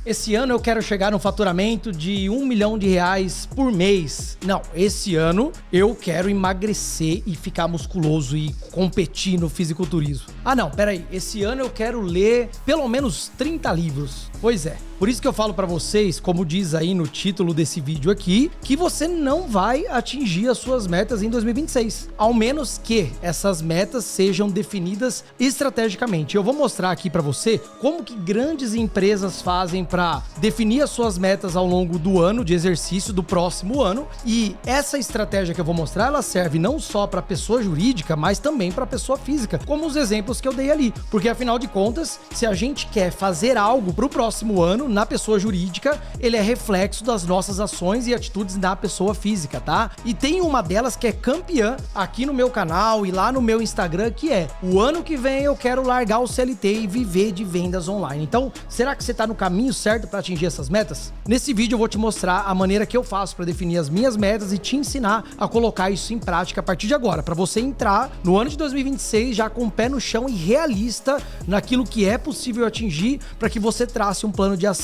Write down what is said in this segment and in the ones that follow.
esse ano eu quero chegar no faturamento de R$1 milhão por mês. Não, esse ano eu quero emagrecer e ficar musculoso e competir no fisiculturismo. Ah não, peraí, esse ano eu quero ler pelo menos 30 livros. Pois é. Por isso que eu falo pra vocês, como diz aí no título desse vídeo aqui, que você não vai atingir as suas metas em 2026. Ao menos que essas metas sejam definidas estrategicamente. Eu vou mostrar aqui pra você como que grandes empresas fazem pra definir as suas metas ao longo do ano de exercício do próximo ano. E essa estratégia que eu vou mostrar, ela serve não só pra pessoa jurídica, mas também pra pessoa física, como os exemplos que eu dei ali. Porque afinal de contas, se a gente quer fazer algo pro próximo ano, na pessoa jurídica, ele é reflexo das nossas ações e atitudes na pessoa física, tá? E tem uma delas que é campeã aqui no meu canal e lá no meu Instagram, que é: o ano que vem eu quero largar o CLT e viver de vendas online. Então, será que você tá no caminho certo para atingir essas metas? Nesse vídeo eu vou te mostrar a maneira que eu faço para definir as minhas metas e te ensinar a colocar isso em prática a partir de agora, para você entrar no ano de 2026 já com o pé no chão e realista naquilo que é possível atingir, para que você trace um plano de ação.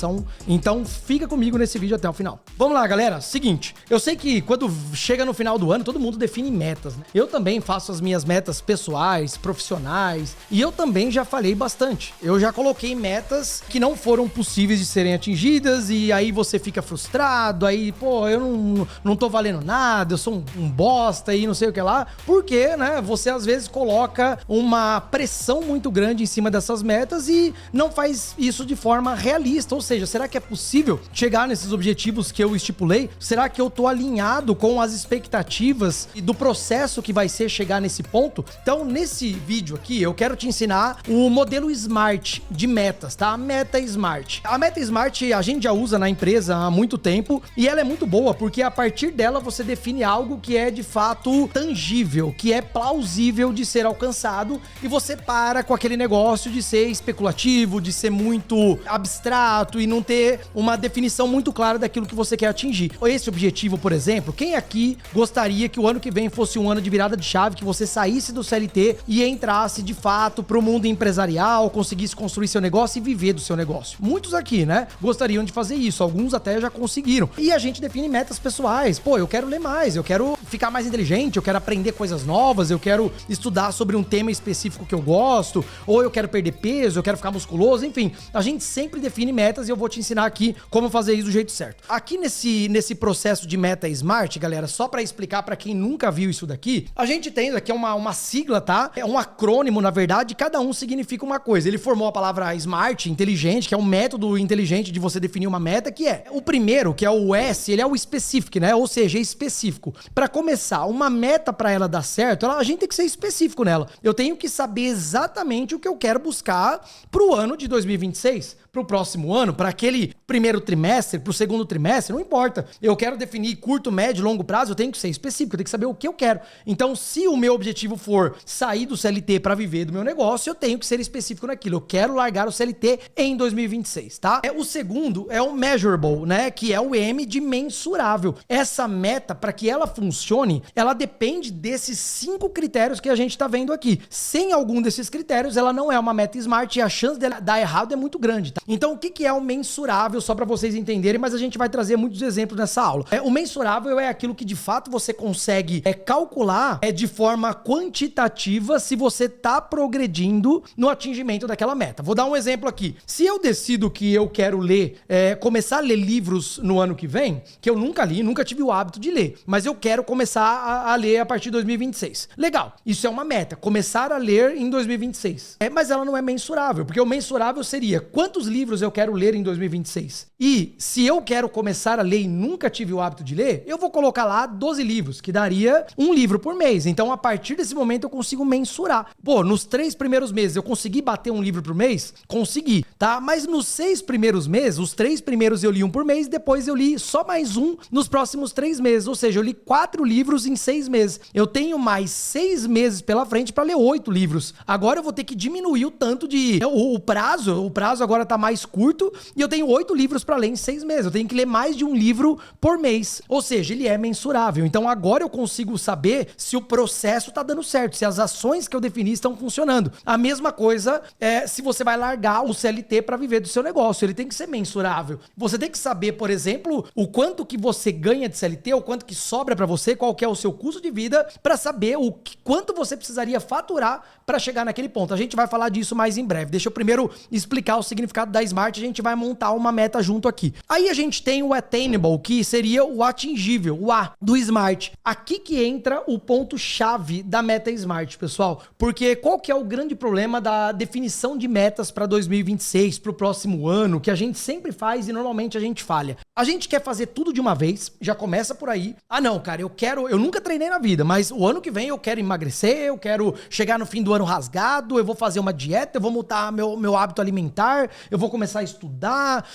Então fica comigo nesse vídeo até o final. Vamos lá, galera. Seguinte, eu sei que quando chega no final do ano, todo mundo define metas, né? Eu também faço as minhas metas pessoais, profissionais, e eu também já falhei bastante. Eu já coloquei metas que não foram possíveis de serem atingidas, e aí você fica frustrado, aí, pô, eu não tô valendo nada, eu sou um bosta e não sei o que lá, porque, né, você às vezes coloca uma pressão muito grande em cima dessas metas e não faz isso de forma realista. Ou seja, será que é possível chegar nesses objetivos que eu estipulei? Será que eu tô alinhado com as expectativas e do processo que vai ser chegar nesse ponto? Então, nesse vídeo aqui, eu quero te ensinar o modelo SMART de metas, tá? A meta SMART. A meta SMART a gente já usa na empresa há muito tempo e ela é muito boa porque a partir dela você define algo que é de fato tangível, que é plausível de ser alcançado, e você para com aquele negócio de ser especulativo, de ser muito abstrato e não ter uma definição muito clara daquilo que você quer atingir. Esse objetivo, por exemplo, quem aqui gostaria que o ano que vem fosse um ano de virada de chave, que você saísse do CLT e entrasse de fato pro mundo empresarial, conseguisse construir seu negócio e viver do seu negócio? Muitos aqui, né, gostariam de fazer isso, alguns até já conseguiram. E a gente define metas pessoais. Pô, eu quero ler mais, eu quero ficar mais inteligente, eu quero aprender coisas novas, eu quero estudar sobre um tema específico que eu gosto, ou eu quero perder peso, eu quero ficar musculoso, enfim. A gente sempre define metas e eu vou te ensinar aqui como fazer isso do jeito certo. Aqui nesse processo de meta SMART, galera, só pra explicar pra quem nunca viu isso daqui, a gente tem aqui uma sigla, tá? É um acrônimo, na verdade, cada um significa uma coisa. Ele formou a palavra SMART, inteligente, que é um método inteligente de você definir uma meta, que é o primeiro, que é o S, ele é o specific, né? Ou seja, é específico. Pra começar, uma meta pra ela dar certo, a gente tem que ser específico nela. Eu tenho que saber exatamente o que eu quero buscar pro ano de 2026, pro próximo ano, para aquele primeiro trimestre, pro segundo trimestre, não importa. Eu quero definir curto, médio, longo prazo, eu tenho que ser específico, eu tenho que saber o que eu quero. Então, se o meu objetivo for sair do CLT para viver do meu negócio, eu tenho que ser específico naquilo. Eu quero largar o CLT em 2026, tá? O segundo é o measurable, né? Que é o M de mensurável. Essa meta, para que ela funcione, ela depende desses 5 critérios que a gente tá vendo aqui. Sem algum desses critérios, ela não é uma meta SMART e a chance dela dar errado é muito grande, tá? Então, o que é o mensurável, só para vocês entenderem, mas a gente vai trazer muitos exemplos nessa aula. O mensurável é aquilo que de fato você consegue calcular de forma quantitativa se você tá progredindo no atingimento daquela meta. Vou dar um exemplo aqui. Se eu decido que eu quero ler, começar a ler livros no ano que vem, que eu nunca li, nunca tive o hábito de ler, mas eu quero começar a ler a partir de 2026. Legal, isso é uma meta, começar a ler em 2026. Mas ela não é mensurável, porque o mensurável seria quantos livros eu quero ler em 2026. E se eu quero começar a ler e nunca tive o hábito de ler, eu vou colocar lá 12 livros, que daria um livro por mês. Então, a partir desse momento, eu consigo mensurar. Pô, nos 3 primeiros meses, eu consegui bater um livro por mês? Consegui, tá? Mas nos 6 primeiros meses, os 3 primeiros eu li um por mês, depois eu li só mais um nos próximos 3 meses. Ou seja, eu li 4 livros em 6 meses. Eu tenho mais 6 meses pela frente para ler 8 livros. Agora eu vou ter que diminuir o tanto de... O prazo agora tá tá mais curto e eu tenho 8 livros pra ler em 6 meses. Eu tenho que ler mais de um livro por mês. Ou seja, ele é mensurável. Então agora eu consigo saber se o processo tá dando certo, se as ações que eu defini estão funcionando. A mesma coisa é se você vai largar o CLT para viver do seu negócio. Ele tem que ser mensurável. Você tem que saber, por exemplo, o quanto que você ganha de CLT, o quanto que sobra para você, qual que é o seu custo de vida, para saber quanto você precisaria faturar para chegar naquele ponto. A gente vai falar disso mais em breve. Deixa eu primeiro explicar o significado da SMART, a gente vai montar uma meta junto aqui. Aí a gente tem o attainable, que seria o atingível, o A do SMART. Aqui que entra o ponto-chave da meta SMART, pessoal. Porque qual que é o grande problema da definição de metas para 2026, para o próximo ano, que a gente sempre faz e normalmente a gente falha? A gente quer fazer tudo de uma vez, já começa por aí. Ah não, cara, eu nunca treinei na vida, mas o ano que vem eu quero emagrecer, eu quero chegar no fim do ano rasgado, eu vou fazer uma dieta, eu vou mudar meu hábito alimentar, eu vou começar a estudar,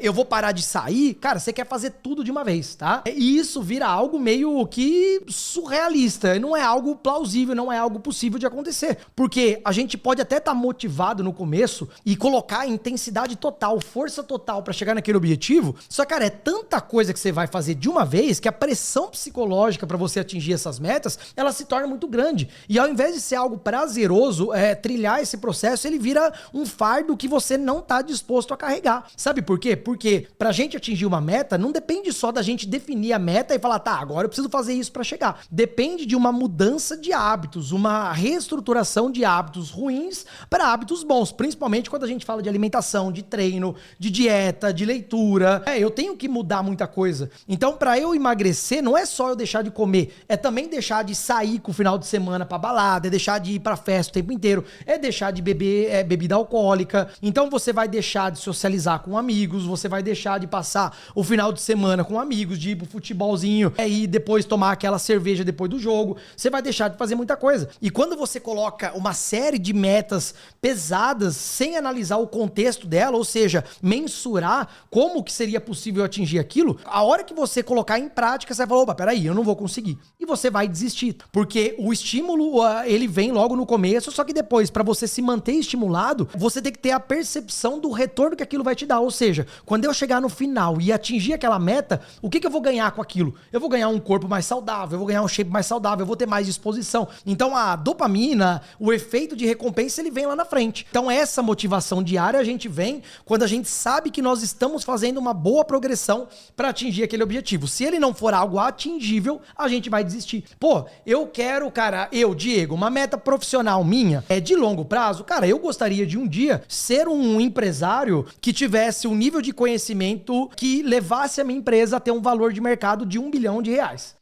eu vou parar de sair. Cara, você quer fazer tudo de uma vez, tá? E isso vira algo meio que surrealista, não é algo plausível, não é algo possível de acontecer. Porque a gente pode até estar motivado no começo e colocar intensidade total, força total pra chegar naquele objetivo, só, cara, é tanta coisa que você vai fazer de uma vez que a pressão psicológica pra você atingir essas metas, ela se torna muito grande. E ao invés de ser algo prazeroso, trilhar esse processo, ele vira um fardo que você não tá disposto a carregar. Sabe por quê? Porque pra gente atingir uma meta, não depende só da gente definir a meta e falar, tá, agora eu preciso fazer isso pra chegar. Depende de uma mudança de hábitos, uma reestruturação de hábitos ruins para hábitos bons, principalmente quando a gente fala de alimentação, de treino, de dieta, de leitura. Eu tenho que mudar muita coisa. Então, pra eu emagrecer, não é só eu deixar de comer, é também deixar de sair com o final de semana pra balada, é deixar de ir pra festa o tempo inteiro, é deixar de beber bebida alcoólica. Então, você vai deixar de socializar com amigos, você vai deixar de passar o final de semana com amigos, de ir pro futebolzinho, e depois tomar aquela cerveja depois do jogo. Você vai deixar de fazer muita coisa. E quando você coloca uma série de metas pesadas sem analisar o contexto dela, ou seja, mensurar como que seria possível atingir aquilo, a hora que você colocar em prática, você vai falar, opa, peraí, eu não vou conseguir. E você vai desistir. Porque o estímulo, ele vem logo no começo, só que depois, pra você se manter estimulado, você tem que ter a percepção do retorno que aquilo vai te dar. Ou seja, quando eu chegar no final e atingir aquela meta, o que eu vou ganhar com aquilo? Eu vou ganhar um corpo mais saudável, eu vou ganhar um shape mais saudável, eu vou ter mais disposição. Então a dopamina, o efeito de recompensa, ele vem lá na frente. Então essa motivação diária a gente vem quando a gente sabe que nós estamos fazendo uma boa progressão para atingir aquele objetivo. Se ele não for algo atingível, a gente vai desistir. Pô, eu quero, cara, Diego, uma meta profissional minha de longo prazo. Cara, eu gostaria de um dia ser um empresário que tivesse um nível de conhecimento que levasse a minha empresa a ter um valor de mercado de R$1 bilhão.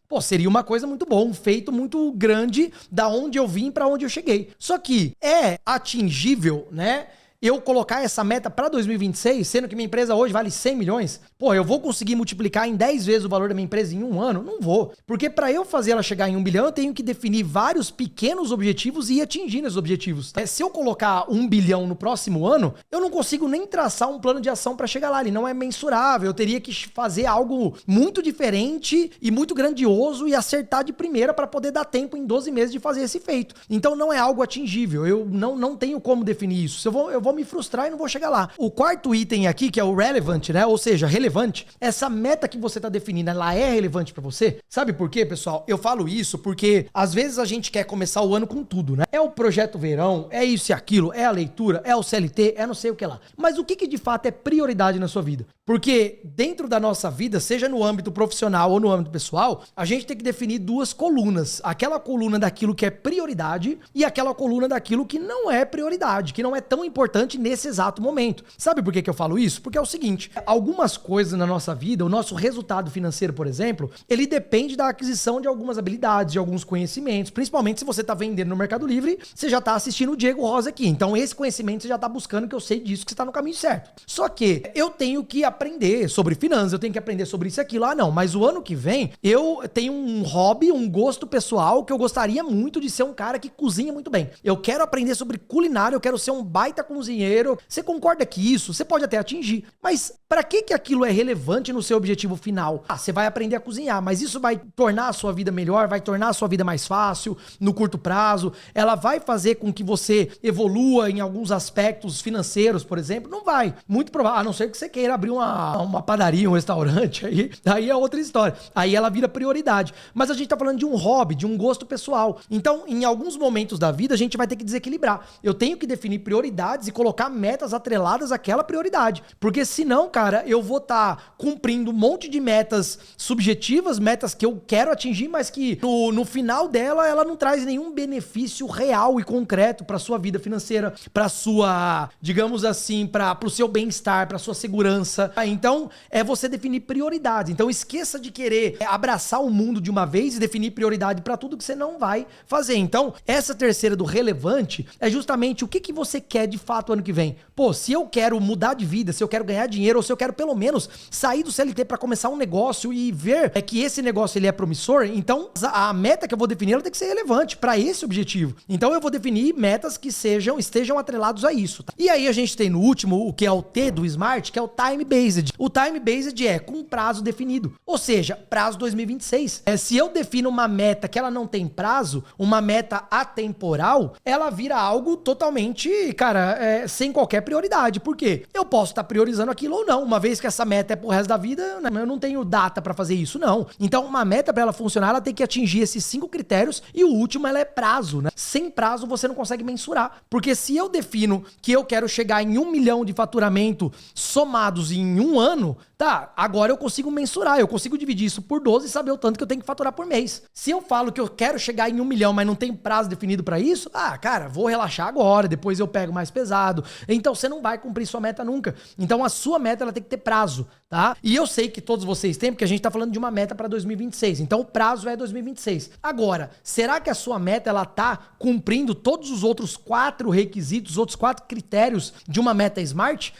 Pô, seria uma coisa muito boa, um feito muito grande da onde eu vim para onde eu cheguei. Só que é atingível, né? Eu colocar essa meta para 2026, sendo que minha empresa hoje vale 100 milhões, pô, eu vou conseguir multiplicar em 10 vezes o valor da minha empresa em um ano? Não vou. Porque para eu fazer ela chegar em 1 bilhão, eu tenho que definir vários pequenos objetivos e ir atingindo esses objetivos. Se eu colocar 1 bilhão no próximo ano, eu não consigo nem traçar um plano de ação para chegar lá. Ele não é mensurável. Eu teria que fazer algo muito diferente e muito grandioso e acertar de primeira para poder dar tempo em 12 meses de fazer esse feito. Então não é algo atingível. Eu não tenho como definir isso. Eu vou me frustrar e não vou chegar lá. O quarto item aqui, que é o relevant, né? Ou seja, relevante. Essa meta que você tá definindo, ela é relevante pra você? Sabe por quê, pessoal? Eu falo isso porque às vezes a gente quer começar o ano com tudo, né? É o projeto verão, é isso e aquilo, é a leitura, é o CLT, é não sei o que lá. Mas o que de fato é prioridade na sua vida? Porque dentro da nossa vida, seja no âmbito profissional ou no âmbito pessoal, a gente tem que definir duas colunas. Aquela coluna daquilo que é prioridade e aquela coluna daquilo que não é prioridade, que não é tão importante nesse exato momento. Sabe por que eu falo isso? Porque é o seguinte, algumas coisas na nossa vida, o nosso resultado financeiro, por exemplo, ele depende da aquisição de algumas habilidades, de alguns conhecimentos, principalmente se você está vendendo no Mercado Livre, você já está assistindo o Diego Rosa aqui. Então esse conhecimento você já está buscando, que eu sei disso, que você está no caminho certo. Só que eu tenho que aprender sobre finanças, eu tenho que aprender sobre isso e aquilo. Ah, não, mas o ano que vem eu tenho um hobby, um gosto pessoal que eu gostaria muito de ser um cara que cozinha muito bem. Eu quero aprender sobre culinária, eu quero ser um baita cozinheiro. Você concorda que isso você pode até atingir, mas pra que aquilo é relevante no seu objetivo final? Ah, você vai aprender a cozinhar, mas isso vai tornar a sua vida melhor, vai tornar a sua vida mais fácil no curto prazo, ela vai fazer com que você evolua em alguns aspectos financeiros, por exemplo? Não vai. Muito provável, a não ser que você queira abrir uma padaria, um restaurante, aí é outra história. Aí ela vira prioridade. Mas a gente tá falando de um hobby, de um gosto pessoal. Então, em alguns momentos da vida, a gente vai ter que desequilibrar. Eu tenho que definir prioridades e colocar metas atreladas àquela prioridade. Porque senão, cara, eu vou estar cumprindo um monte de metas subjetivas, metas que eu quero atingir, mas que no final dela, ela não traz nenhum benefício real e concreto para sua vida financeira, para sua, digamos assim, para o seu bem-estar, para sua segurança. Então, é você definir prioridades. Então, esqueça de querer abraçar o mundo de uma vez e definir prioridade para tudo que você não vai fazer. Então, essa terceira do relevante é justamente o que você quer de fato ano que vem. Pô, se eu quero mudar de vida, se eu quero ganhar dinheiro, ou se eu quero pelo menos sair do CLT para começar um negócio e ver que esse negócio ele é promissor, então a meta que eu vou definir ela tem que ser relevante para esse objetivo. Então eu vou definir metas que estejam atrelados a isso. Tá? E aí a gente tem no último, o que é o T do Smart, que é o Time Based. O Time Based é com prazo definido, ou seja, prazo 2026. Se eu defino uma meta que ela não tem prazo, uma meta atemporal, ela vira algo totalmente, cara, sem qualquer prioridade. Por quê? Eu posso estar priorizando aquilo ou não, uma vez que essa meta é pro resto da vida, né? Eu não tenho data pra fazer isso, não. Então, uma meta pra ela funcionar, ela tem que atingir esses 5 critérios e o último, ela é prazo, né? Sem prazo, você não consegue mensurar. Porque se eu defino que eu quero chegar em 1 milhão de faturamento somados em um ano, tá, agora eu consigo mensurar, eu consigo dividir isso por 12 e saber o tanto que eu tenho que faturar por mês. Se eu falo que eu quero chegar em 1 milhão, mas não tem prazo definido pra isso, cara, vou relaxar agora, depois eu pego mais pesado. Então você não vai cumprir sua meta nunca. Então a sua meta ela tem que ter prazo, tá? E eu sei que todos vocês têm, porque a gente tá falando de uma meta pra 2026. Então o prazo é 2026. Agora, será que a sua meta ela tá cumprindo todos os outros 4 requisitos, os outros 4 critérios de uma meta Smart?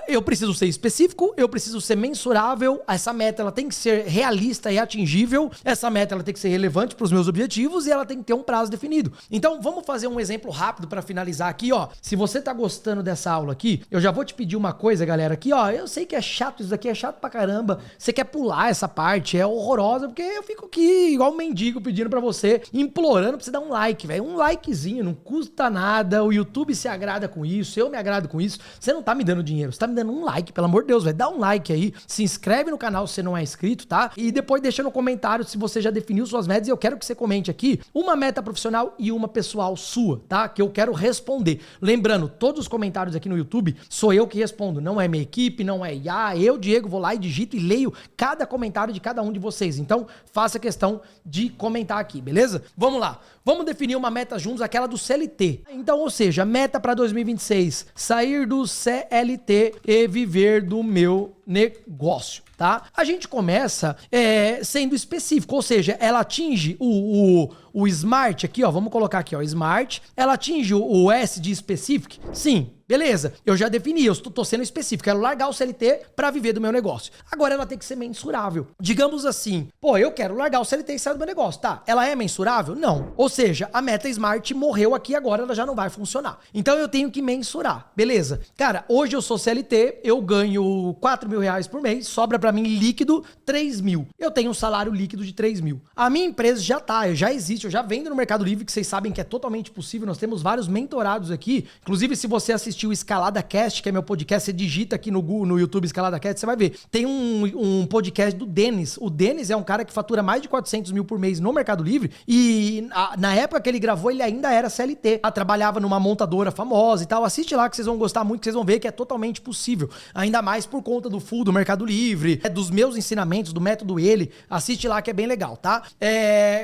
Eu preciso ser específico, eu preciso ser mensurável, essa meta ela tem que ser realista e atingível, essa meta ela tem que ser relevante para os meus objetivos e ela tem que ter um prazo definido. Então vamos fazer um exemplo rápido para finalizar aqui, ó. Se você tá gostando dessa aula aqui, eu já vou te pedir uma coisa, galera, aqui, ó. Eu sei que é chato, isso daqui é chato pra caramba. Você quer pular essa parte, é horrorosa, porque eu fico aqui igual um mendigo pedindo para você, implorando pra você dar um like, velho. Um likezinho, não custa nada, o YouTube se agrada com isso, eu me agrado com isso. Você não tá me dando dinheiro, você tá me dando um like, pelo amor de Deus, velho. Dá um like aí, se inscreve no canal se você não é inscrito, tá? E depois deixa no comentário se você já definiu suas metas e eu quero que você comente aqui uma meta profissional e uma pessoal sua, tá? Que eu quero responder. Lembrando, todos os comentários aqui no YouTube sou eu que respondo, não é minha equipe, não é IA, eu, Diego, vou lá e digito e leio cada comentário de cada um de vocês. Então, faça questão de comentar aqui, beleza? Vamos lá. Vamos definir uma meta juntos, aquela do CLT. Então, ou seja, meta para 2026, sair do CLT e viver do meu negócio, tá? A gente começa sendo específico, ou seja, ela atinge o Smart aqui, ó, vamos colocar aqui, ó, Smart, ela atinge o S de Specific? Sim. Beleza, eu já defini, eu tô sendo específico, quero largar o CLT para viver do meu negócio. Agora ela tem que ser mensurável. Digamos assim, pô, eu quero largar o CLT e sair do meu negócio, tá? Ela é mensurável? Não. Ou seja, a meta Smart morreu aqui agora, ela já não vai funcionar. Então eu tenho que mensurar, beleza? Cara, hoje eu sou CLT, eu ganho 4 mil reais por mês, sobra para mim líquido 3 mil. Eu tenho um salário líquido de 3 mil. A minha empresa já existe, eu já vendo no Mercado Livre, que vocês sabem que é totalmente possível, nós temos vários mentorados aqui. Inclusive, se você assistir o Escalada Cast, que é meu podcast, você digita aqui no YouTube Escalada Cast, você vai ver. Tem um podcast do Denis. O Denis é um cara que fatura mais de 400 mil por mês no Mercado Livre e na época que ele gravou, ele ainda era CLT. Trabalhava numa montadora famosa e tal. Assiste lá que vocês vão gostar muito, que vocês vão ver que é totalmente possível. Ainda mais por conta do full do Mercado Livre, dos meus ensinamentos, do método ele. Assiste lá que é bem legal, tá?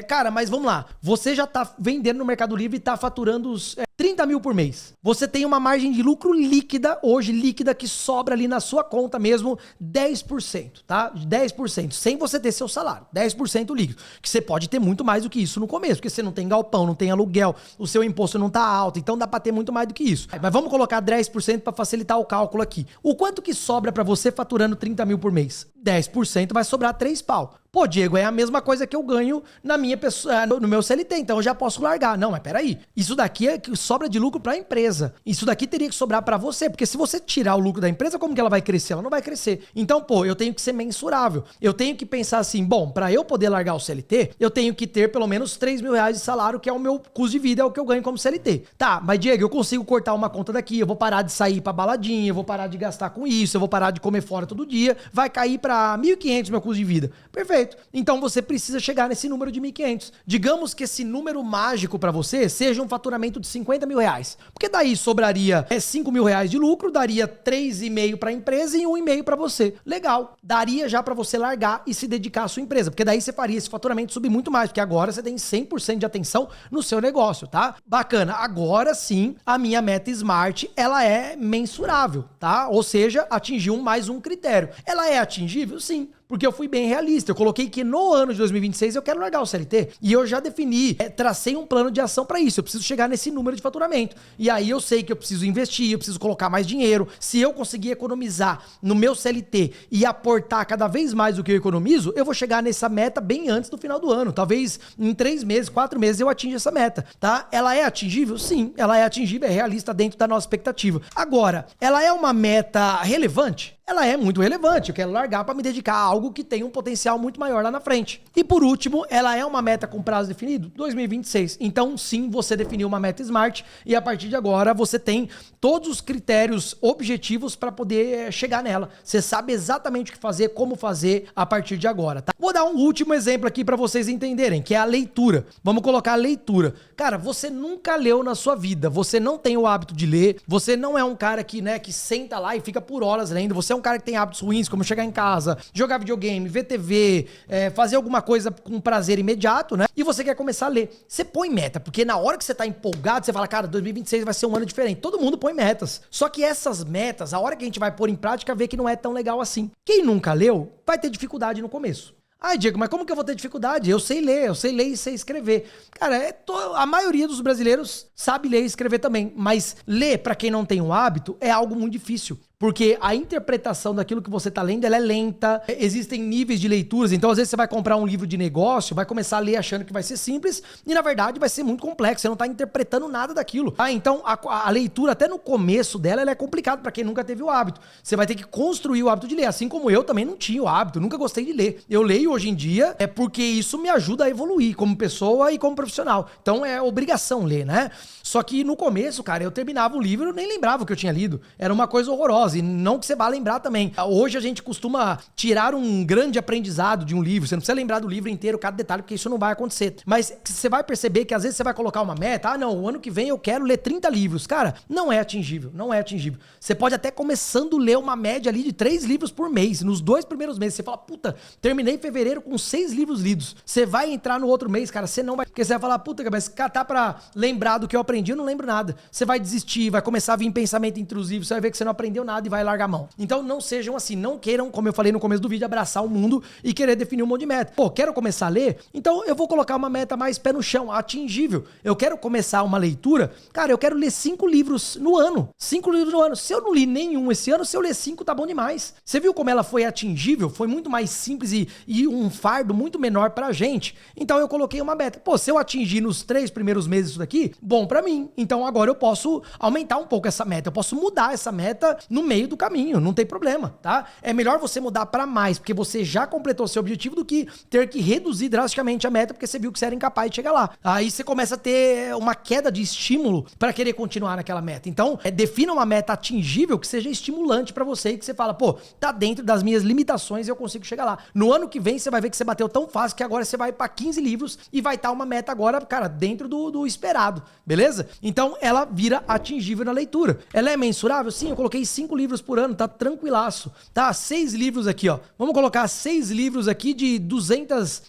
Cara, mas vamos lá. Você já tá vendendo no Mercado Livre e tá faturando 30 mil por mês. Você tem uma margem de lucro líquida, hoje líquida, que sobra ali na sua conta mesmo, 10%, tá? 10%, sem você ter seu salário, 10% líquido. Que você pode ter muito mais do que isso no começo, porque você não tem galpão, não tem aluguel, o seu imposto não tá alto, então dá pra ter muito mais do que isso. Mas vamos colocar 10% para facilitar o cálculo aqui. O quanto que sobra para você faturando 30 mil por mês? 10% vai sobrar 3 pau. Pô, Diego, é a mesma coisa que eu ganho na minha pessoa, no meu CLT, então eu já posso largar. Não, mas peraí. Isso daqui é que sobra de lucro para a empresa. Isso daqui teria que sobrar para você, porque se você tirar o lucro da empresa, como que ela vai crescer? Ela não vai crescer. Então, pô, eu tenho que ser mensurável. Eu tenho que pensar assim, bom, para eu poder largar o CLT, eu tenho que ter pelo menos 3 mil reais de salário, que é o meu custo de vida, é o que eu ganho como CLT. Tá, mas Diego, eu consigo cortar uma conta daqui, eu vou parar de sair pra baladinha, eu vou parar de gastar com isso, eu vou parar de comer fora todo dia, vai cair para 1.500 meu custo de vida. Perfeito. Então você precisa chegar nesse número de 1.500. Digamos que esse número mágico para você seja um faturamento de 50 mil reais. Porque daí sobraria 5 mil reais de lucro, daria 3,5 para a empresa e 1,5 para você. Legal. Daria já para você largar e se dedicar à sua empresa. Porque daí você faria esse faturamento subir muito mais. Porque agora você tem 100% de atenção no seu negócio, tá? Bacana. Agora sim, a minha meta Smart, ela é mensurável, tá? Ou seja, atingiu mais um critério. Ela é atingível? Sim. Porque eu fui bem realista. Eu coloquei que no ano de 2026 eu quero largar o CLT. E eu já defini, tracei um plano de ação para isso. Eu preciso chegar nesse número de faturamento. E aí eu sei que eu preciso investir, eu preciso colocar mais dinheiro. Se eu conseguir economizar no meu CLT e aportar cada vez mais do que eu economizo, eu vou chegar nessa meta bem antes do final do ano. Talvez em 3 meses, 4 meses eu atinja essa meta, tá? Ela é atingível? Sim, ela é atingível, é realista dentro da nossa expectativa. Agora, ela é uma meta relevante? Ela é muito relevante. Eu quero largar para me dedicar a algo que tem um potencial muito maior lá na frente. E por último, ela é uma meta com prazo definido? 2026. Então sim, você definiu uma meta Smart e a partir de agora você tem todos os critérios objetivos para poder chegar nela. Você sabe exatamente o que fazer, como fazer a partir de agora, tá? Vou dar um último exemplo aqui para vocês entenderem, que é a leitura. Vamos colocar a leitura. Cara, você nunca leu na sua vida, você não tem o hábito de ler, você não é um cara que senta lá e fica por horas lendo, você é um cara que tem hábitos ruins, como chegar em casa, jogar videogame, ver TV, fazer alguma coisa com prazer imediato, né? E você quer começar a ler. Você põe meta, porque na hora que você tá empolgado, você fala, cara, 2026 vai ser um ano diferente. Todo mundo põe metas. Só que essas metas, a hora que a gente vai pôr em prática, vê que não é tão legal assim. Quem nunca leu, vai ter dificuldade no começo. Ai, Diego, mas como que eu vou ter dificuldade? Eu sei ler e sei escrever. Cara, a maioria dos brasileiros sabe ler e escrever também, mas ler, pra quem não tem o hábito, é algo muito difícil. Porque a interpretação daquilo que você tá lendo, ela é lenta, existem níveis de leituras, então às vezes você vai comprar um livro de negócio, vai começar a ler achando que vai ser simples, e na verdade vai ser muito complexo, você não tá interpretando nada daquilo. Então a leitura, até no começo dela, ela é complicada pra quem nunca teve o hábito. Você vai ter que construir o hábito de ler, assim como eu também não tinha o hábito, nunca gostei de ler. Eu leio hoje em dia, porque isso me ajuda a evoluir como pessoa e como profissional. Então é obrigação ler, né? Só que no começo, cara, eu terminava o livro e eu nem lembrava o que eu tinha lido. Era uma coisa horrorosa. E não que você vá lembrar também. Hoje a gente costuma tirar um grande aprendizado de um livro. Você não precisa lembrar do livro inteiro, cada detalhe, porque isso não vai acontecer. Mas você vai perceber que às vezes você vai colocar uma meta. Ah, não, o ano que vem eu quero ler 30 livros. Cara, não é atingível. Não é atingível. Você pode até começando a ler uma média ali de 3 livros por mês. Nos 2 primeiros meses. Você fala, puta, terminei fevereiro com 6 livros lidos. Você vai entrar no outro mês, cara, você não vai... Porque você vai falar, puta, mas catar pra lembrar do que eu aprendi, eu não lembro nada. Você vai desistir, vai começar a vir pensamento intrusivo, você vai ver que você não aprendeu nada e vai largar a mão. Então não sejam assim, não queiram, como eu falei no começo do vídeo, abraçar o mundo e querer definir um monte de meta. Pô, quero começar a ler? Então eu vou colocar uma meta mais pé no chão, atingível. Eu quero começar uma leitura, cara, eu quero ler 5 livros no ano. 5 livros no ano. Se eu não li nenhum esse ano, se eu ler 5, tá bom demais. Você viu como ela foi atingível? Foi muito mais simples e um fardo muito menor pra gente. Então eu coloquei uma meta. Pô, se eu atingir nos 3 primeiros meses isso daqui, bom pra mim. Então agora eu posso aumentar um pouco essa meta. Eu posso mudar essa meta no meio do caminho. Não tem problema, tá? É melhor você mudar pra mais, porque você já completou seu objetivo, do que ter que reduzir drasticamente a meta, porque você viu que você era incapaz de chegar lá. Aí você começa a ter uma queda de estímulo pra querer continuar naquela meta. Então, defina uma meta atingível que seja estimulante pra você e que você fala, pô, tá dentro das minhas limitações e eu consigo chegar lá. No ano que vem, você vai ver que você bateu tão fácil que agora você vai pra 15 livros e vai estar uma meta agora, cara, dentro do esperado, beleza? Então, ela vira atingível na leitura. Ela é mensurável? Sim, eu coloquei 5 livros por ano, tá tranquilaço, tá? 6 livros aqui, ó. Vamos colocar 6 livros aqui de 200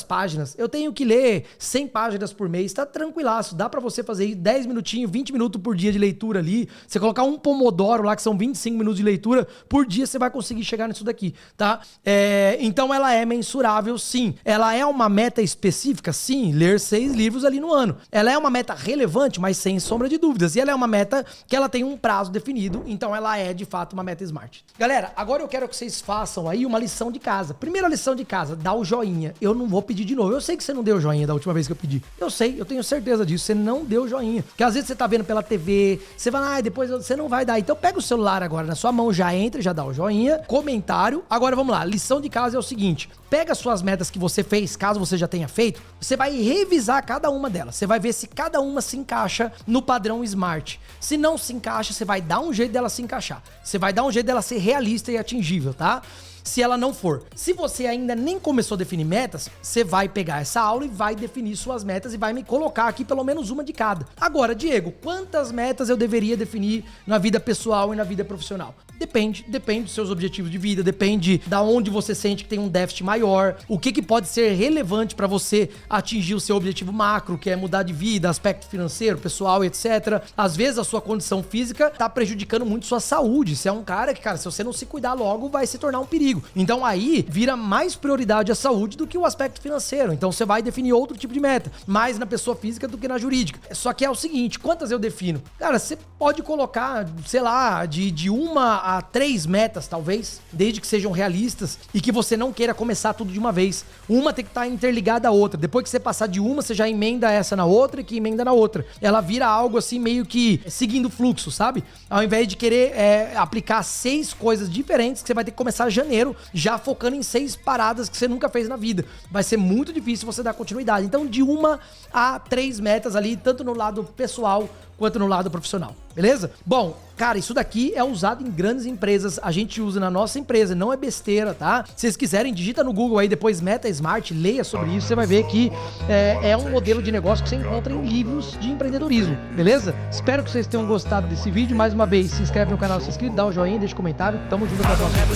páginas. Eu tenho que ler 100 páginas por mês, tá tranquilaço. Dá pra você fazer aí 10 minutinhos, 20 minutos por dia de leitura ali. Você colocar um pomodoro lá, que são 25 minutos de leitura por dia, você vai conseguir chegar nisso daqui, tá? Então ela é mensurável, sim. Ela é uma meta específica, sim. Ler 6 livros ali no ano. Ela é uma meta relevante, mas sem sombra de dúvidas. E ela é uma meta que ela tem um prazo definido, então ela é de fato uma meta smart. Galera, agora eu quero que vocês façam aí uma lição de casa. Primeira lição de casa, dá o joinha. Eu não vou pedir de novo. Eu sei que você não deu joinha da última vez que eu pedi. Eu sei, eu tenho certeza disso. Você não deu joinha. Porque às vezes você tá vendo pela TV, você vai, depois você não vai dar. Então pega o celular agora na sua mão, já entra, já dá o joinha, comentário. Agora vamos lá, lição de casa é o seguinte: pega suas metas que você fez, caso você já tenha feito, você vai revisar cada uma delas. Você vai ver se cada uma se encaixa no padrão smart. Se não se encaixa, você vai dar um jeito dela se encaixar. Você vai dar um jeito dela ser realista e atingível, tá? Se ela não for. Se você ainda nem começou a definir metas, você vai pegar essa aula e vai definir suas metas e vai me colocar aqui pelo menos uma de cada. Agora, Diego, quantas metas eu deveria definir na vida pessoal e na vida profissional? Depende dos seus objetivos de vida, depende da onde você sente que tem um déficit maior, o que pode ser relevante para você atingir o seu objetivo macro, que é mudar de vida, aspecto financeiro, pessoal, etc. Às vezes a sua condição física tá prejudicando muito sua saúde. Você é um cara que, cara, se você não se cuidar logo, vai se tornar um perigo. Então aí vira mais prioridade a saúde do que o aspecto financeiro. Então você vai definir outro tipo de meta, mais na pessoa física do que na jurídica. Só que é o seguinte, quantas eu defino? Cara, você pode colocar, sei lá, de 1 a 3 metas, talvez, desde que sejam realistas e que você não queira começar tudo de uma vez. Uma tem que estar interligada à outra. Depois que você passar de uma, você já emenda essa na outra e que emenda na outra. Ela vira algo assim meio que seguindo o fluxo, sabe? Ao invés de querer aplicar 6 coisas diferentes, que você vai ter que começar em janeiro, já focando em 6 paradas que você nunca fez na vida. Vai ser muito difícil você dar continuidade. Então, de 1 a 3 metas ali, tanto no lado pessoal quanto no lado profissional, beleza? Bom, cara, isso daqui é usado em grandes empresas, a gente usa na nossa empresa, não é besteira, tá? Se vocês quiserem, digita no Google aí depois Meta Smart, leia sobre isso, você vai ver que é um modelo de negócio que você encontra em livros de empreendedorismo, beleza? Espero que vocês tenham gostado desse vídeo, mais uma vez, se inscreve no canal, se inscreve, dá o joinha, deixa comentário, tamo junto até a próxima.